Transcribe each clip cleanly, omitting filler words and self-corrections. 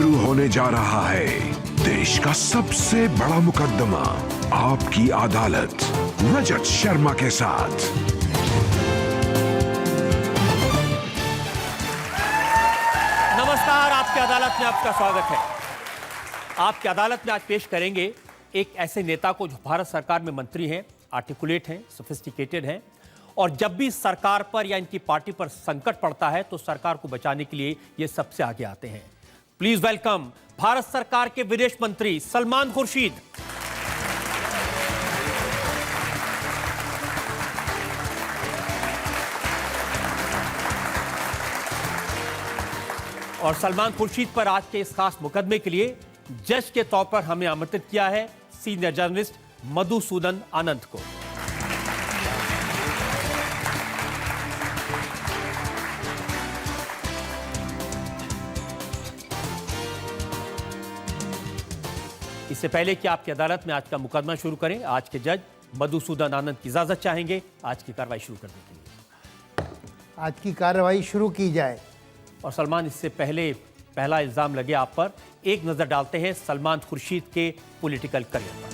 शुरू होने जा रहा है देश का सबसे बड़ा मुकदमा, आपकी अदालत, रजत शर्मा के साथ। नमस्कार, आपकी अदालत में आपका स्वागत है। आपकी अदालत में आज पेश करेंगे एक ऐसे नेता को जो भारत सरकार में मंत्री हैं, आर्टिकुलेट हैं, सोफिस्टिकेटेड हैं, और जब भी सरकार पर या इनकी पार्टी पर संकट पड़ता है तो सरकार को बचाने के लिए ये सबसे आगे आते हैं। प्लीज वेलकम भारत सरकार के विदेश मंत्री सलमान खुर्शीद। और सलमान खुर्शीद पर आज के इस खास मुकदमे के लिए जज के तौर पर हमें आमंत्रित किया है सीनियर जर्नलिस्ट मधुसूदन आनंद को। इससे पहले कि आपकी अदालत में आज का मुकदमा शुरू करें, आज के जज मधुसूदन आनंद की इजाजत चाहेंगे आज की कार्रवाई शुरू करने के लिए। आज की कार्रवाई शुरू की जाए। और सलमान, इससे पहले पहला इल्जाम लगे आप पर, एक नजर डालते हैं सलमान खुर्शीद के पॉलिटिकल करियर पर।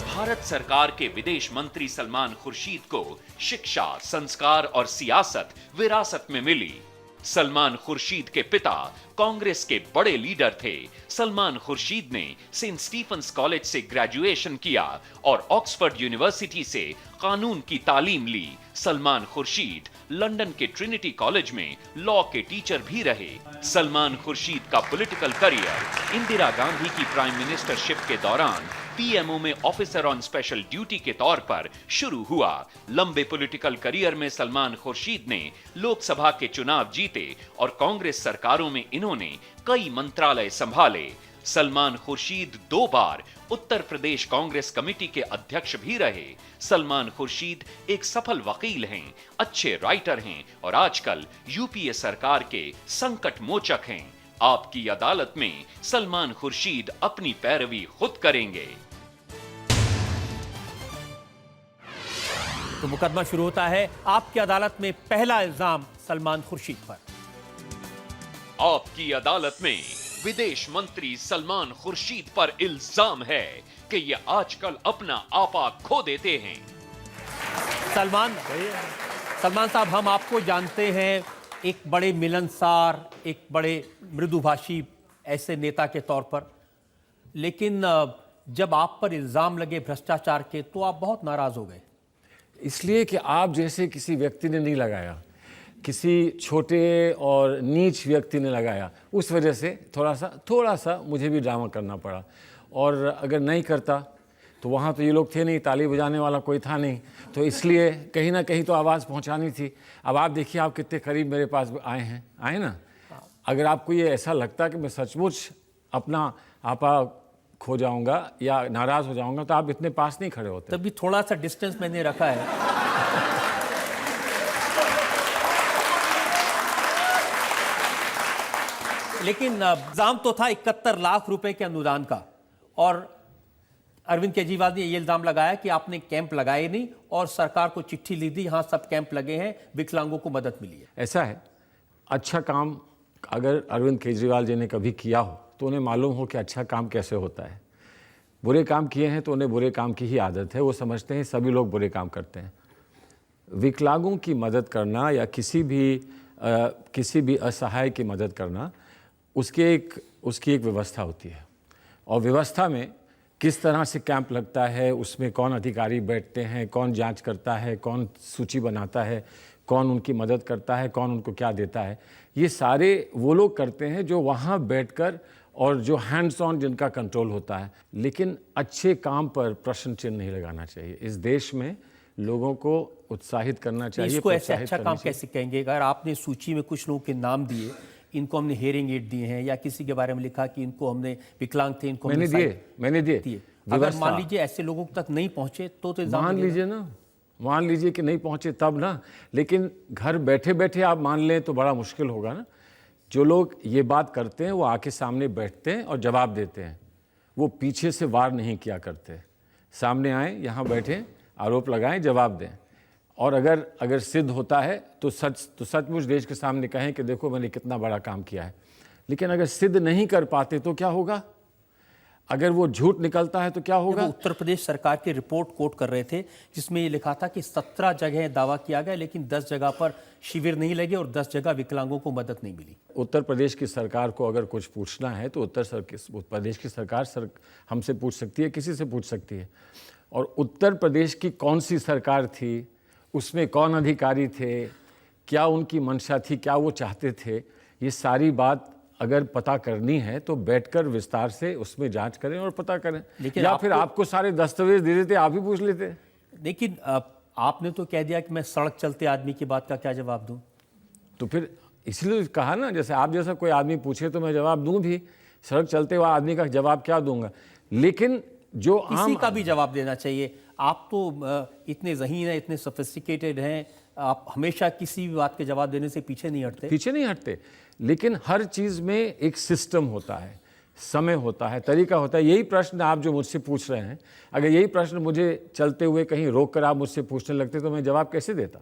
भारत सरकार के विदेश मंत्री सलमान खुर्शीद को शिक्षा, संस्कार और सियासत विरासत में मिली। सलमान खुर्शीद के पिता कांग्रेस के बड़े लीडर थे। सलमान खुर्शीद ने सेंट स्टीफेंस कॉलेज से ग्रेजुएशन किया और ऑक्सफोर्ड यूनिवर्सिटी से कानून की तालीम ली। सलमान खुर्शीद लंदन के ट्रिनिटी कॉलेज में लॉ के टीचर भी रहे। सलमान खुर्शीद का पॉलिटिकल करियर इंदिरा गांधी की प्राइम मिनिस्टरशिप के दौरान पीएमओ में ऑफिसर ऑन स्पेशल ड्यूटी के तौर पर शुरू हुआ। लंबे पॉलिटिकल करियर में सलमान खुर्शीद ने लोकसभा के चुनाव जीते और कांग्रेस सरकारों में इन्होंने कई मंत्रालय संभाले। सलमान खुर्शीद 2 बार उत्तर प्रदेश कांग्रेस कमेटी के अध्यक्ष भी रहे। सलमान खुर्शीद एक सफल वकील हैं, अच्छे राइटर हैं और आजकल यूपीए सरकार के संकट मोचक हैं। आपकी अदालत में सलमान खुर्शीद अपनी पैरवी खुद करेंगे। तो मुकदमा शुरू होता है। आपकी अदालत में पहला इल्जाम सलमान खुर्शीद पर। आपकी अदालत में विदेश मंत्री सलमान खुर्शीद पर इल्जाम है कि ये आजकल अपना आपा खो देते हैं। सलमान साहब, हम आपको जानते हैं एक बड़े मिलनसार, एक बड़े मृदुभाषी ऐसे नेता के तौर पर, लेकिन जब आप पर इल्जाम लगे भ्रष्टाचार के तो आप बहुत नाराज हो गए। इसलिए कि आप जैसे किसी व्यक्ति ने नहीं लगाया, किसी छोटे और नीच व्यक्ति ने लगाया, उस वजह से थोड़ा सा मुझे भी ड्रामा करना पड़ा। और अगर नहीं करता तो वहाँ तो ये लोग थे नहीं, ताली बजाने वाला कोई था नहीं, तो इसलिए कहीं ना कहीं तो आवाज़ पहुँचानी थी। अब आप देखिए आप कितने करीब मेरे पास आए ना। अगर आपको ये ऐसा लगता कि मैं सचमुच अपना आपा खो जाऊंगा या नाराज हो जाऊंगा तो आप इतने पास नहीं खड़े होते। तभी थोड़ा सा डिस्टेंस मैंने रखा है। लेकिन इल्जाम तो था 71 लाख रुपए के अनुदान का, और अरविंद केजरीवाल ने ये इल्जाम लगाया कि आपने कैंप लगाए नहीं और सरकार को चिट्ठी ली थी, हाँ सब कैंप लगे हैं, विकलांगों को मदद मिली है। ऐसा है, अच्छा काम अगर अरविंद केजरीवाल जी ने कभी किया हो तो उन्हें मालूम हो कि अच्छा काम कैसे होता है। बुरे काम किए हैं तो उन्हें बुरे काम की ही आदत है, वो समझते हैं सभी लोग बुरे काम करते हैं। विकलांगों की मदद करना या किसी भी असहाय की मदद करना, उसकी एक व्यवस्था होती है, और व्यवस्था में किस तरह से कैंप लगता है, उसमें कौन अधिकारी बैठते हैं, कौन जांच करता है, कौन सूची बनाता है, कौन उनकी मदद करता है, कौन उनको क्या देता है, ये सारे वो लोग करते हैं जो वहाँ बैठकर और जो हैंड्स ऑन जिनका कंट्रोल होता है। लेकिन अच्छे काम पर प्रश्न चिन्ह नहीं लगाना चाहिए। इस देश में लोगों को उत्साहित करना चाहिए। इसको ऐसे अच्छा काम कैसे कहेंगे? अगर आपने सूची में कुछ लोगों के नाम दिए, इनको हमने हियरिंग एड दिए हैं, या किसी के बारे में लिखा कि इनको हमने विकलांग थे, इनको मैंने दिए। अगर मान लीजिए ऐसे लोगों तक नहीं पहुंचे तो मान लीजिए कि नहीं पहुंचे तब ना, लेकिन घर बैठे बैठे आप मान लें तो बड़ा मुश्किल होगा ना। जो लोग ये बात करते हैं वो आके सामने बैठते हैं और जवाब देते हैं, वो पीछे से वार नहीं किया करते। सामने आए, यहाँ बैठे, आरोप लगाएं, जवाब दें। और अगर सिद्ध होता है तो सचमुच देश के सामने कहें कि देखो मैंने कितना बड़ा काम किया है। लेकिन अगर सिद्ध नहीं कर पाते तो क्या होगा? अगर वो झूठ निकलता है तो क्या होगा? वो उत्तर प्रदेश सरकार की रिपोर्ट कोट कर रहे थे जिसमें ये लिखा था कि 17 जगह दावा किया गया लेकिन 10 जगह पर शिविर नहीं लगे और 10 जगह विकलांगों को मदद नहीं मिली। उत्तर प्रदेश की सरकार को अगर कुछ पूछना है तो उत्तर प्रदेश की सरकार हमसे पूछ सकती है, किसी से पूछ सकती है। और उत्तर प्रदेश की कौन सी सरकार थी, उसमें कौन अधिकारी थे, क्या उनकी मंशा थी, क्या वो चाहते थे, ये सारी बात अगर पता करनी है तो बैठकर विस्तार से उसमें जांच करें और पता करें। लेकिन या फिर आपको सारे दस्तावेज दे देते, आप ही पूछ लेते। लेकिन आपने तो कह दिया कि मैं सड़क चलते आदमी की बात का क्या जवाब दूं? तो फिर इसलिए कहा ना, जैसे आप जैसा कोई आदमी पूछे तो मैं जवाब दूं भी, सड़क चलते हुए आदमी का जवाब क्या दूंगा? लेकिन जो किसी का भी जवाब देना चाहिए। आप तो इतने ज़हीन हैं, इतने सोफिस्टिकेटेड हैं, आप हमेशा किसी भी बात के जवाब देने से पीछे नहीं हटते। लेकिन हर चीज़ में एक सिस्टम होता है, समय होता है, तरीका होता है। यही प्रश्न आप जो मुझसे पूछ रहे हैं, अगर यही प्रश्न मुझे चलते हुए कहीं रोक कर आप मुझसे पूछने लगते तो मैं जवाब कैसे देता?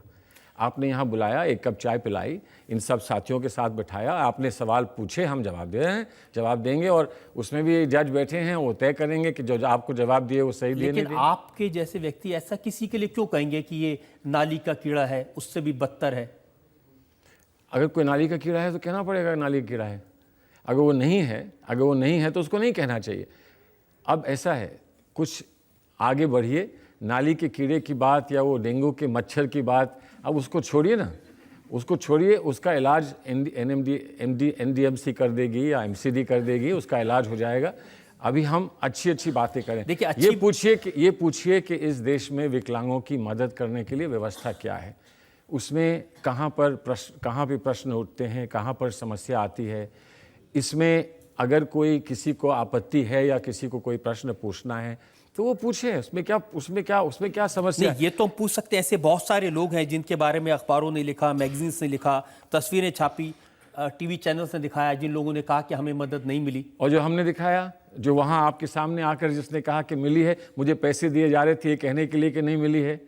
आपने यहाँ बुलाया, एक कप चाय पिलाई, इन सब साथियों के साथ बिठाया, आपने सवाल पूछे, हम जवाब दे रहे हैं, जवाब देंगे। और उसमें भी जज बैठे हैं, वो तय करेंगे कि जो आपको जवाब दिए वो सही दिए। लेकिन आपके जैसे व्यक्ति ऐसा किसी के लिए क्यों कहेंगे कि ये नाली का कीड़ा है, उससे भी बदतर है? अगर कोई नाली का कीड़ा है तो कहना पड़ेगा नाली का कीड़ा है। अगर वो नहीं है तो उसको नहीं कहना चाहिए। अब ऐसा है, कुछ आगे बढ़िए, नाली के कीड़े की बात या वो डेंगू के मच्छर की बात, अब उसको छोड़िए ना, उसको छोड़िए। उसका इलाज एनडीएमसी कर देगी या एमसीडी कर देगी, उसका इलाज हो जाएगा। अभी हम अच्छी बातें करें। देखिए, ये पूछिए कि इस देश में विकलांगों की मदद करने के लिए व्यवस्था क्या है, उसमें कहाँ पे प्रश्न उठते हैं, कहाँ पर समस्या आती है। इसमें अगर कोई किसी को आपत्ति है या किसी को कोई प्रश्न पूछना है तो वो पूछे, उसमें क्या समस्या है? ये तो हम पूछ सकते हैं। ऐसे बहुत सारे लोग हैं जिनके बारे में अखबारों ने लिखा, मैगजीन्स ने लिखा, तस्वीरें छापी, टीवी चैनल्स ने दिखाया, जिन लोगों ने कहा कि हमें मदद नहीं मिली। और जो हमने दिखाया, जो वहाँ आपके सामने आकर जिसने कहा कि मिली है, मुझे पैसे दिए जा रहे थे ये कहने के लिए कि नहीं मिली है।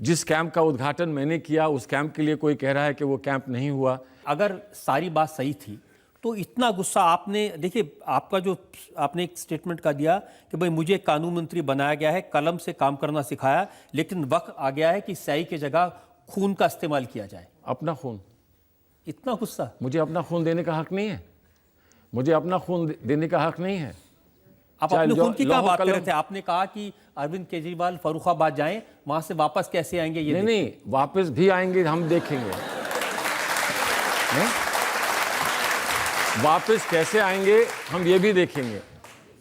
जिस कैंप का उद्घाटन मैंने किया, उस कैंप के लिए कोई कह रहा है कि वो कैंप नहीं हुआ। अगर सारी बात सही थी तो इतना गुस्सा आपने, देखिए आपका जो आपने एक स्टेटमेंट का दिया कि भाई मुझे कानून मंत्री बनाया गया है, कलम से काम करना सिखाया, लेकिन वक्त आ गया है कि स्याही की जगह खून का इस्तेमाल किया जाए। अपना खून? इतना गुस्सा? मुझे अपना खून देने का हक नहीं है। मुझे अपना खून देने का हक नहीं है। आप अपने खून की क्या बात कर रहे थे? आपने कहा कि अरविंद केजरीवाल फर्रुखाबाद जाएं, वहां से वापस कैसे आएंगे? ये नहीं, वापस भी आएंगे, हम देखेंगे। वापस कैसे आएंगे हम ये भी देखेंगे।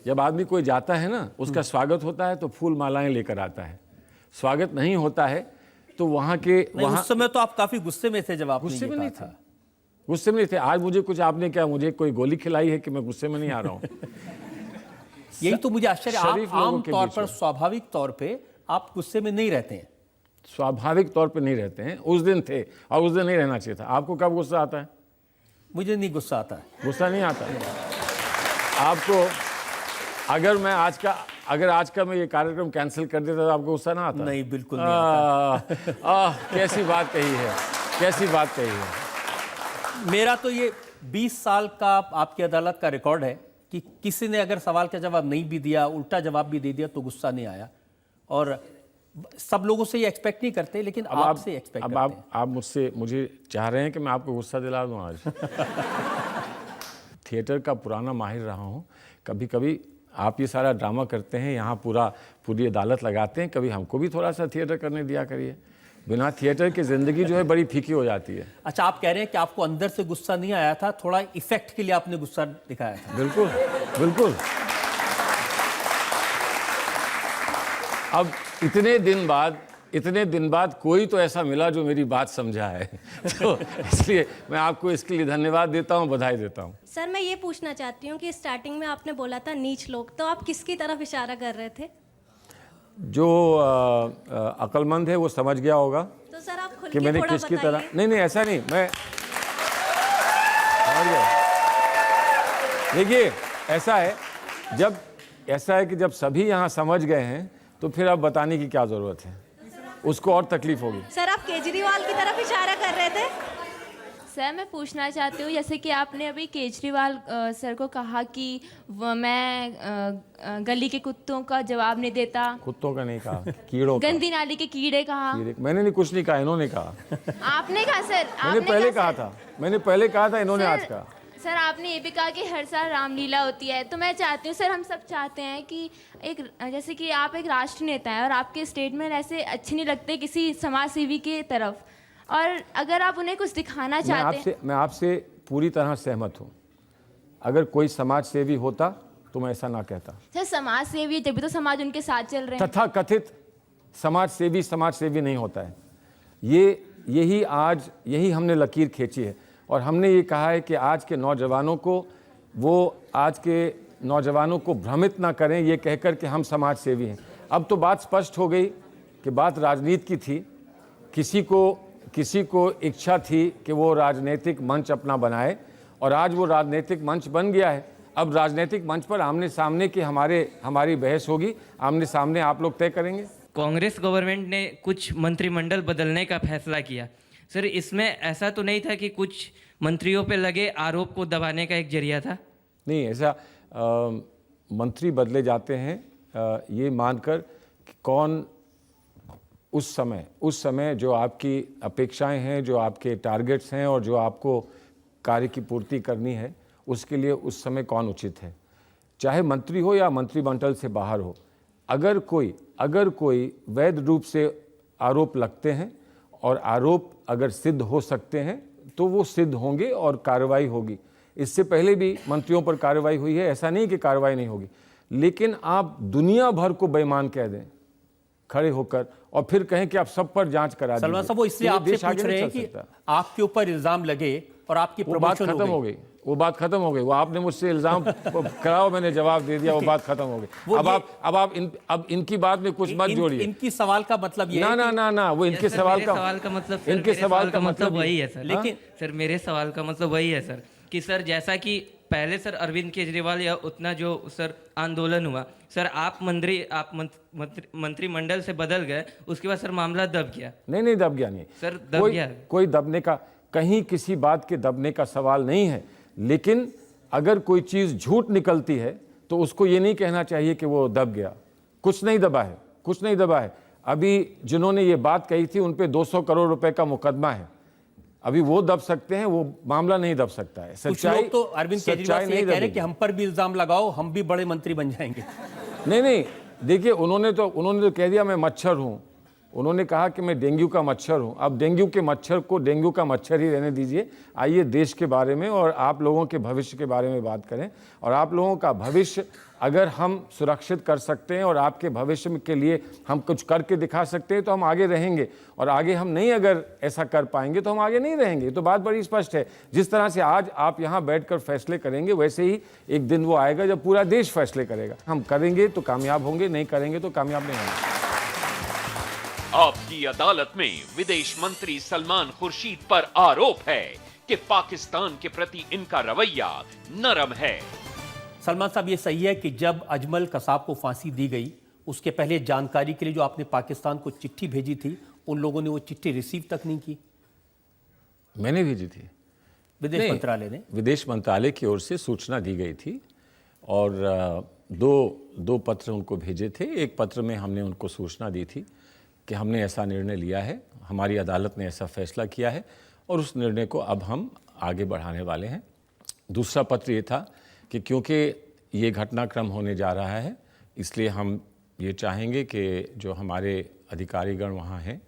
जब आदमी कोई जाता है ना, उसका स्वागत होता है तो फूल मालाएं लेकर आता है। स्वागत नहीं होता है तो वहां उस समय तो आप काफी गुस्से में थे जब आपने गुस्से में ये नहीं कहा था। गुस्से में नहीं थे। आज मुझे कुछ आपने क्या मुझे कोई गोली खिलाई है कि मैं गुस्से में नहीं आ रहा हूँ? यही तो मुझे आश्चर्य, आप आम तौर पर स्वाभाविक तौर पे आप गुस्से में नहीं रहते हैं। स्वाभाविक तौर पे नहीं रहते हैं। उस दिन थे और उस दिन नहीं रहना चाहिए था। आपको कब गुस्सा आता है? मुझे नहीं गुस्सा आता है। गुस्सा नहीं आता है आपको? अगर आज का मैं ये कार्यक्रम कैंसिल कर देता तो आपको गुस्सा ना आता? नहीं, बिल्कुल नहीं आता। कैसी बात कही है। मेरा तो ये 20 साल का आपकी अदालत का रिकॉर्ड है कि किसी ने अगर सवाल का जवाब नहीं भी दिया, उल्टा जवाब भी दे दिया तो गुस्सा नहीं आया। और सब लोगों से ये एक्सपेक्ट नहीं करते, लेकिन आपसे एक्सपेक्ट करते हैं। आप मुझे चाह रहे हैं कि मैं आपको गुस्सा दिला दूं आज। थिएटर का पुराना माहिर रहा हूं। कभी कभी आप ये सारा ड्रामा करते हैं, यहाँ पूरी अदालत लगाते हैं, कभी हमको भी थोड़ा सा थिएटर करने दिया करिए। बिना थिएटर की जिंदगी जो है बड़ी फीकी हो जाती है। अच्छा, आप कह रहे हैं कि आपको अंदर से गुस्सा नहीं आया था, थोड़ा इफेक्ट के लिए आपने गुस्सा दिखाया था? बिल्कुल। अब इतने दिन बाद कोई तो ऐसा मिला जो मेरी बात समझा है। तो इसलिए मैं आपको इसके लिए धन्यवाद देता हूँ, बधाई देता हूँ। सर, मैं ये पूछना चाहती हूँ कि स्टार्टिंग में आपने बोला था नीच लोग, तो आप किसकी तरफ इशारा कर रहे थे? जो अक्लमंद है वो समझ गया होगा तो सर आप खुल कि के मैंने थोड़ा किसकी बताइए। तरह। नहीं, ऐसा नहीं। मैं देखिए, ऐसा है कि जब सभी यहाँ समझ गए हैं तो फिर अब बताने की क्या जरूरत है? उसको और तकलीफ होगी। सर आप केजरीवाल की तरफ इशारा कर रहे थे। सर मैं पूछना चाहती हूँ, जैसे कि आपने अभी केजरीवाल सर को कहा कि मैं गली के कुत्तों का जवाब नहीं देता, कुत्तों का नहीं कहा, कीड़ों का। गंदी नाली के कीड़े कहा। मैंने नहीं, कुछ नहीं कहा, इन्होंने कहा। आपने कहा सर, मैंने पहले कहा था, मैंने पहले कहा था, इन्होंने आज कहा। सर आपने ये भी कहा कि हर साल रामलीला होती है, तो मैं चाहती हूँ सर, हम सब चाहते हैं कि एक, जैसे कि आप एक राष्ट्र नेता हैं और आपके स्टेटमेंट ऐसे अच्छे नहीं लगते किसी समाज सेवी की तरफ, और अगर आप उन्हें कुछ दिखाना चाहते हैं। मैं आपसे पूरी तरह सहमत हूँ। अगर कोई समाज सेवी होता तो मैं ऐसा ना कहता। सर समाज सेवी तभी तो समाज उनके साथ चल रहे हैं। तथा कथित समाज सेवी नहीं होता है। यही हमने लकीर खींची है, और हमने ये कहा है कि आज के नौजवानों को भ्रमित ना करें ये कहकर कि हम समाज सेवी हैं। अब तो बात स्पष्ट हो गई कि बात राजनीति की थी। किसी को इच्छा थी कि वो राजनीतिक मंच अपना बनाए, और आज वो राजनीतिक मंच बन गया है। अब राजनीतिक मंच पर आमने सामने की हमारी बहस होगी, आमने सामने आप लोग तय करेंगे। कांग्रेस गवर्नमेंट ने कुछ मंत्रिमंडल बदलने का फैसला किया। सर इसमें ऐसा तो नहीं था कि कुछ मंत्रियों पे लगे आरोप को दबाने का एक जरिया था? नहीं, ऐसा मंत्री बदले जाते हैं ये मानकर कि कौन उस समय जो आपकी अपेक्षाएं हैं, जो आपके टारगेट्स हैं और जो आपको कार्य की पूर्ति करनी है, उसके लिए उस समय कौन उचित है, चाहे मंत्री हो या मंत्रिमंडल से बाहर हो। अगर कोई वैध रूप से आरोप लगते हैं और आरोप अगर सिद्ध हो सकते हैं तो वो सिद्ध होंगे और कार्रवाई होगी। इससे पहले भी मंत्रियों पर कार्रवाई हुई है, ऐसा नहीं कि कार्रवाई नहीं होगी। लेकिन आप दुनिया भर को बेईमान कह दें खड़े होकर और फिर कहें कि आप सब पर जांच करा दीजिए। सलमान साहब वो इसलिए आपसे पूछ रहे हैं कि आपके ऊपर इल्जाम लगे और आपकी वो बात खत्म हो गई। वो आपने मुझसे इल्जाम कराओ, मैंने जवाब दे दिया, वो बात खत्म हो गई। अब इनकी बात में कुछ मत जोड़िए। इनकी सवाल का मतलब ये ना वो इनके सवाल का मतलब वही है सर। लेकिन सर मेरे सवाल का मतलब वही है सर कि सर जैसा कि पहले सर अरविंद केजरीवाल या उतना जो सर आंदोलन हुआ, सर आप मंत्रिमंडल से बदल गए, उसके बाद सर मामला दब गया। नहीं दब गया नहीं सर, दब गया। कोई दबने का, कहीं किसी बात के दबने का सवाल नहीं है। लेकिन अगर कोई चीज़ झूठ निकलती है तो उसको ये नहीं कहना चाहिए कि वो दब गया। कुछ नहीं दबा है। अभी जिन्होंने ये बात कही थी उन पे 200 करोड़ रुपए का मुकदमा है। अभी वो दब सकते हैं, वो मामला नहीं दब सकता है। सच्चाई तो अरविंद केजरीवाल से ये कह रहे हैं कि हम पर भी इल्जाम लगाओ, हम भी बड़े मंत्री बन जाएंगे। नहीं, देखिए उन्होंने तो कह दिया मैं मच्छर हूं। उन्होंने कहा कि मैं डेंगू का मच्छर हूं। अब डेंगू के मच्छर को डेंगू का मच्छर ही रहने दीजिए। आइए देश के बारे में और आप लोगों के भविष्य के बारे में बात करें। और आप लोगों का भविष्य अगर हम सुरक्षित कर सकते हैं और आपके भविष्य के लिए हम कुछ करके दिखा सकते हैं तो हम आगे रहेंगे, और आगे हम नहीं अगर ऐसा कर पाएंगे तो हम आगे नहीं रहेंगे। तो बात बड़ी स्पष्ट है। जिस तरह से आज आप यहाँ बैठकर फैसले करेंगे, वैसे ही एक दिन वो आएगा जब पूरा देश फैसले करेगा। हम करेंगे तो कामयाब होंगे, नहीं करेंगे तो कामयाब नहीं होंगे। आपकी अदालत में विदेश मंत्री सलमान खुर्शीद पर आरोप है कि पाकिस्तान के प्रति इनका रवैया नरम है। सलमान साहब ये सही है कि जब अजमल कसाब को फांसी दी गई उसके पहले जानकारी के लिए जो आपने पाकिस्तान को चिट्ठी भेजी थी, उन लोगों ने वो चिट्ठी रिसीव तक नहीं की? मैंने भेजी थी, विदेश मंत्रालय ने। विदेश मंत्रालय की ओर से सूचना दी गई थी और दो पत्र उनको भेजे थे। एक पत्र में हमने उनको सूचना दी थी कि हमने ऐसा निर्णय लिया है, हमारी अदालत ने ऐसा फैसला किया है और उस निर्णय को अब हम आगे बढ़ाने वाले हैं। दूसरा पत्र ये था कि क्योंकि ये घटनाक्रम होने जा रहा है, इसलिए हम ये चाहेंगे कि जो हमारे अधिकारीगण वहाँ हैं,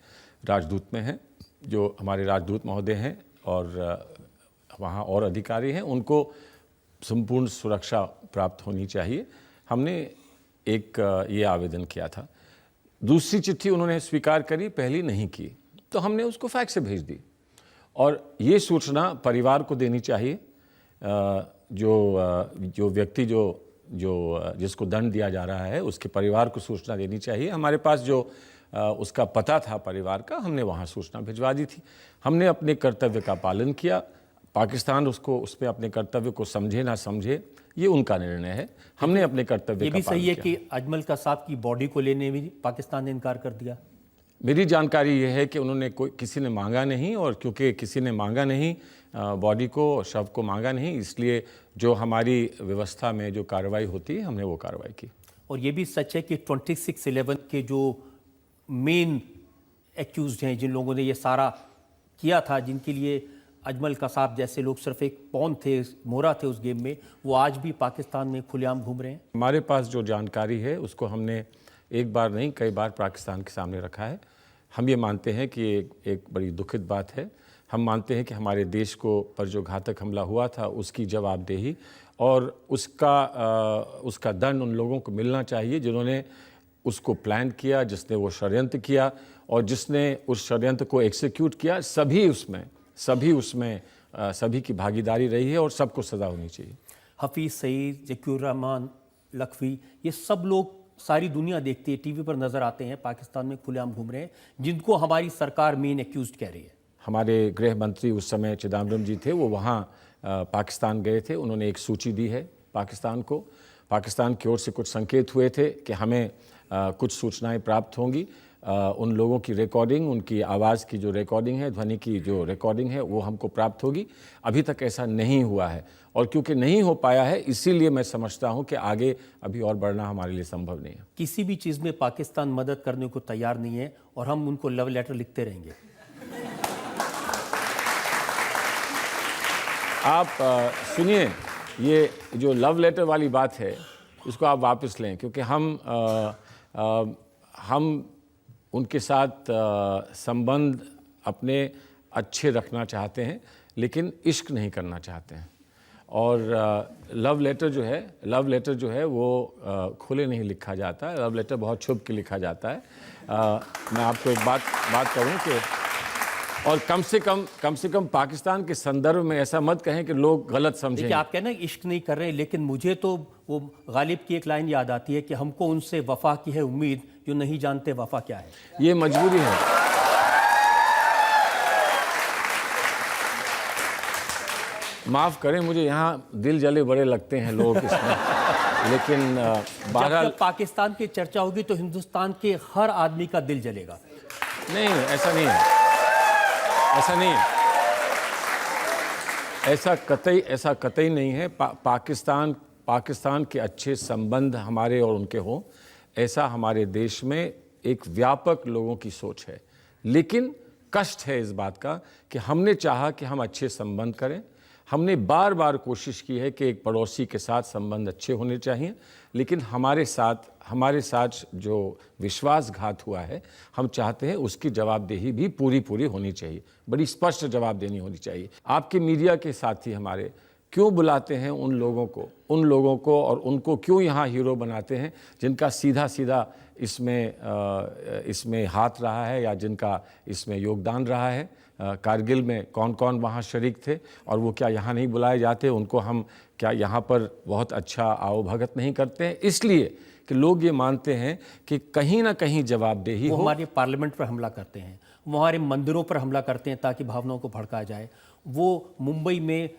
राजदूत में हैं, जो हमारे राजदूत महोदय हैं और वहाँ और अधिकारी हैं, उनको संपूर्ण सुरक्षा प्राप्त होनी चाहिए। हमने एक ये आवेदन किया था। दूसरी चिट्ठी उन्होंने स्वीकार करी, पहली नहीं की, तो हमने उसको फैक्स से भेज दी। और ये सूचना परिवार को देनी चाहिए। जो व्यक्ति जिसको दंड दिया जा रहा है उसके परिवार को सूचना देनी चाहिए। हमारे पास जो उसका पता था परिवार का, हमने वहाँ सूचना भिजवा दी थी। हमने अपने कर्तव्य का पालन किया। पाकिस्तान उसमें अपने कर्तव्य को समझे ना समझे, ये उनका निर्णय है। हमने अपने कर्तव्य ये भी सही है कि अजमल कसाब की बॉडी को लेने में पाकिस्तान ने इनकार कर दिया। मेरी जानकारी ये है कि उन्होंने किसी ने मांगा नहीं, और क्योंकि किसी ने मांगा नहीं बॉडी को, शव को मांगा नहीं, इसलिए जो हमारी व्यवस्था में जो कार्रवाई होती है हमने वो कार्रवाई की। और ये भी सच है कि 26/11 के जो मेन एक्यूज्ड हैं, जिन लोगों ने ये सारा किया था, जिनके लिए अजमल कसाब जैसे लोग सिर्फ एक पॉन थे, मोहरा थे उस गेम में, वो आज भी पाकिस्तान में खुलेआम घूम रहे हैं। हमारे पास जो जानकारी है उसको हमने एक बार नहीं कई बार पाकिस्तान के सामने रखा है। हम ये मानते हैं कि एक बड़ी दुखद बात है। हम मानते हैं कि हमारे देश को पर जो घातक हमला हुआ था उसकी जवाबदेही और उसका दंड उन लोगों को मिलना चाहिए जिन्होंने उसको प्लान किया, जिसने वो षड्यंत्र किया और जिसने उस षड्यंत्र को एग्जीक्यूट किया। सभी की भागीदारी रही है और सबको सज़ा होनी चाहिए। हफीज़ सईद, ज़कीउर रहमान लखवी, ये सब लोग सारी दुनिया देखती है, टीवी पर नज़र आते हैं, पाकिस्तान में खुलेआम घूम रहे हैं, जिनको हमारी सरकार मेन एक्यूज्ड कह रही है। हमारे गृह मंत्री उस समय चिदम्बरम जी थे, वो वहाँ पाकिस्तान गए थे। उन्होंने एक सूची दी है पाकिस्तान को। पाकिस्तान की ओर से कुछ संकेत हुए थे कि हमें कुछ सूचनाएं प्राप्त होंगी। उन लोगों की रिकॉर्डिंग, उनकी आवाज़ की जो रिकॉर्डिंग है, ध्वनि की जो रिकॉर्डिंग है, वो हमको प्राप्त होगी। अभी तक ऐसा नहीं हुआ है और क्योंकि नहीं हो पाया है इसीलिए मैं समझता हूँ कि आगे अभी और बढ़ना हमारे लिए संभव नहीं है। किसी भी चीज़ में पाकिस्तान मदद करने को तैयार नहीं है और हम उनको लव लेटर लिखते रहेंगे। आप सुनिए, ये जो लव लेटर वाली बात है इसको आप वापस लें, क्योंकि हम उनके साथ संबंध अपने अच्छे रखना चाहते हैं लेकिन इश्क नहीं करना चाहते हैं। और लव लेटर जो है वो खुले नहीं लिखा जाता है। लव लेटर बहुत छुप के लिखा जाता है। मैं आपको एक बात करूं कि और कम से कम पाकिस्तान के संदर्भ में ऐसा मत कहें कि लोग गलत समझें। देखिए, आप कहना इश्क नहीं कर रहे, लेकिन मुझे तो वो गालिब की एक लाइन याद आती है कि हमको उनसे वफा की है उम्मीद जो नहीं जानते वफा क्या है। ये मजबूरी है। माफ़ करें, मुझे यहाँ दिल जले बड़े लगते हैं लोग इसमें लेकिन बहरहाल जब पाकिस्तान की चर्चा होगी तो हिंदुस्तान के हर आदमी का दिल जलेगा। नहीं, ऐसा नहीं है, ऐसा कतई नहीं है। पाकिस्तान के अच्छे संबंध हमारे और उनके हों, ऐसा हमारे देश में एक व्यापक लोगों की सोच है। लेकिन कष्ट है इस बात का कि हमने चाहा कि हम अच्छे संबंध करें। हमने बार बार कोशिश की है कि एक पड़ोसी के साथ संबंध अच्छे होने चाहिए, लेकिन हमारे साथ जो विश्वासघात हुआ है, हम चाहते हैं उसकी जवाबदेही भी पूरी होनी चाहिए, बड़ी स्पष्ट जवाब देनी होनी चाहिए। आपके मीडिया के साथी हमारे क्यों बुलाते हैं उन लोगों को और उनको क्यों यहाँ हीरो बनाते हैं जिनका सीधा इसमें हाथ रहा है या जिनका इसमें योगदान रहा है। कारगिल में कौन कौन वहाँ शरीक थे और वो क्या यहाँ नहीं बुलाए जाते? उनको हम क्या यहाँ पर बहुत अच्छा आवभगत नहीं करते हैं? इसलिए कि लोग ये मानते हैं कि कहीं ना कहीं जवाबदेही हो। हमारे पार्लियामेंट पर हमला करते हैं, वो हमारे मंदिरों पर हमला करते हैं ताकि भावनाओं को भड़काया जाए। वो मुंबई में